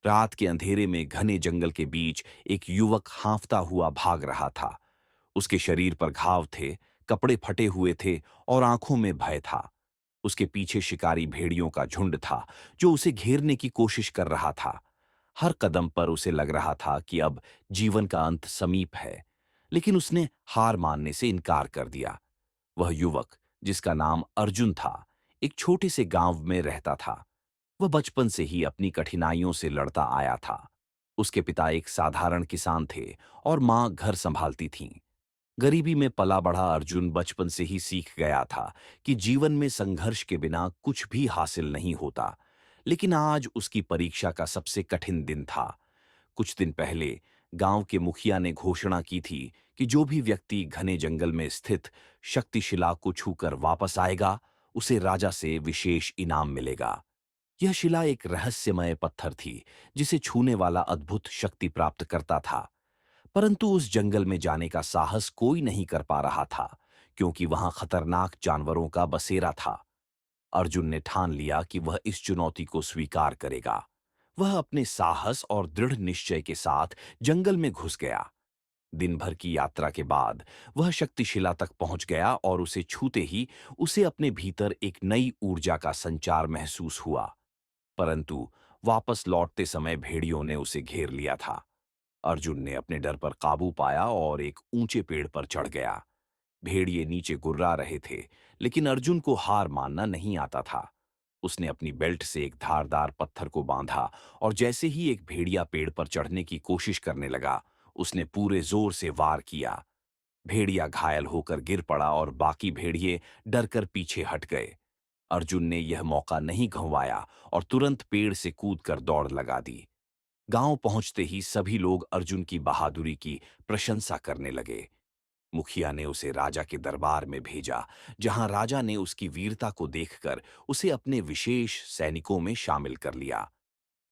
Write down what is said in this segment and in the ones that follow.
रात के अंधेरे में घने जंगल के बीच एक युवक हांफता हुआ भाग रहा था। उसके शरीर पर घाव थे, कपड़े फटे हुए थे और आंखों में भय था। उसके पीछे शिकारी भेड़ियों का झुंड था, जो उसे घेरने की कोशिश कर रहा था। हर कदम पर उसे लग रहा था कि अब जीवन का अंत समीप है, लेकिन उसने हार मानने से इनकार कर दिया। वह युवक, जिसका नाम अर्जुन था, एक छोटे से गांव में रहता था। वह बचपन से ही अपनी कठिनाइयों से लड़ता आया था। उसके पिता एक साधारण किसान थे और मां घर संभालती थीं। गरीबी में पला बढ़ा अर्जुन बचपन से ही सीख गया था कि जीवन में संघर्ष के बिना कुछ भी हासिल नहीं होता। लेकिन आज उसकी परीक्षा का सबसे कठिन दिन था। कुछ दिन पहले गांव के मुखिया ने घोषणा की थी कि जो भी व्यक्ति घने जंगल में स्थित शक्तिशिला को छूकर वापस आएगा, उसे राजा से विशेष इनाम मिलेगा। यह शिला एक रहस्यमय पत्थर थी, जिसे छूने वाला अद्भुत शक्ति प्राप्त करता था। परंतु उस जंगल में जाने का साहस कोई नहीं कर पा रहा था, क्योंकि वहां खतरनाक जानवरों का बसेरा था। अर्जुन ने ठान लिया कि वह इस चुनौती को स्वीकार करेगा। वह अपने साहस और दृढ़ निश्चय के साथ जंगल में घुस गया। दिन भर की यात्रा के बाद वह शक्तिशिला तक पहुंच गया और उसे छूते ही उसे अपने भीतर एक नई ऊर्जा का संचार महसूस हुआ। परंतु वापस लौटते समय भेड़ियों ने उसे घेर लिया था। अर्जुन ने अपने डर पर काबू पाया और एक ऊंचे पेड़ पर चढ़ गया। भेड़िए नीचे गुर्रा रहे थे, लेकिन अर्जुन को हार मानना नहीं आता था। उसने अपनी बेल्ट से एक धारदार पत्थर को बांधा और जैसे ही एक भेड़िया पेड़ पर चढ़ने की कोशिश करने लगा, उसने पूरे जोर से वार किया। भेड़िया घायल होकर गिर पड़ा और बाकी भेड़िए डरकर पीछे हट गए। अर्जुन ने यह मौका नहीं गंवाया और तुरंत पेड़ से कूदकर दौड़ लगा दी। गांव पहुंचते ही सभी लोग अर्जुन की बहादुरी की प्रशंसा करने लगे। मुखिया ने उसे राजा के दरबार में भेजा, जहां राजा ने उसकी वीरता को देखकर उसे अपने विशेष सैनिकों में शामिल कर लिया।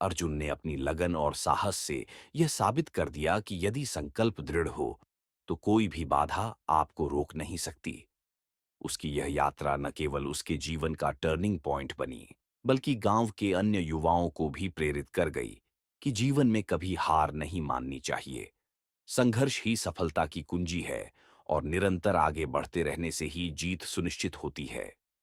अर्जुन ने अपनी लगन और साहस से यह साबित कर दिया कि यदि संकल्प दृढ़ हो, तो कोई भी बाधा आपको रोक नहीं सकती। उसकी यह यात्रा न केवल उसके जीवन का टर्निंग पॉइंट बनी, बल्कि गांव के अन्य युवाओं को भी प्रेरित कर गई कि जीवन में कभी हार नहीं माननी चाहिए। संघर्ष ही सफलता की कुंजी है और निरंतर आगे बढ़ते रहने से ही जीत सुनिश्चित होती है।